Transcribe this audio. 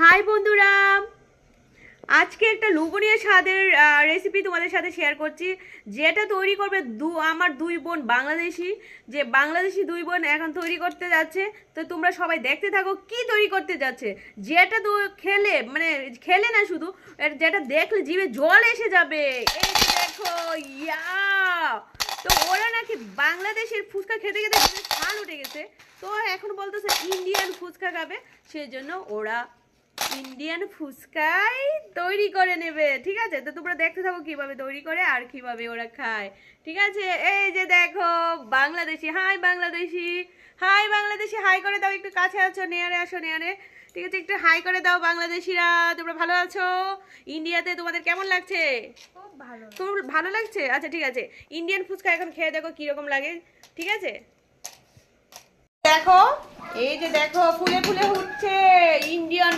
High বন্ধুরা, আজকে একটা লোভনীয় স্বাদের রেসিপি তোমাদের সাথে শেয়ার করছি, যেটা তৈরি করবে আমার দুই বোন বাংলাদেশি। যে বাংলাদেশি দুই বোন এখন তৈরি করতে যাচ্ছে। তো তোমরা সবাই দেখতে থাকো কি তৈরি করতে যাচ্ছে। যেটা তো খেলে মানে খেলে না, শুধু যেটা দেখলে জিভে জল এসে যাবে। এই যে দেখো, ইয়া! তো ওরা নাকি বাংলাদেশের ফুচকা খেতে খেতে জিভে ছাল উঠে গেছে। তো এখন বলতেছে ইন্ডিয়ান ফুচকা খাবে, সেজন্য ওরা ইন্ডিয়ান ফুচকাই তৈরি করে নেবে। ঠিক আছে, তো তোমরা দেখতে থাকো কিভাবে তৈরি করে আর কিভাবে ওরা খায়। ঠিক আছে, এই যে দেখো Bangladeshi, hi Bangladeshi, hi Bangladeshi, hi করে দাও। একটু কাছে আছো, নেয়ারে আসো, নেয়ারে। ঠিক আছে, একটু হাই করে দাও বাংলাদেশিরা। তোমরা ভালো আছো? ইন্ডিয়াতে তোমাদের কেমন লাগছে? খুব ভালো। তোমার ভালো লাগছে? আচ্ছা ঠিক আছে, ইন্ডিয়ান ফুচকা এখন খেয়ে দেখো কিরকম লাগে। ঠিক আছে, দেখো এই যে দেখো ফুলে ফুলে উঠছে ইন্ডিয়ান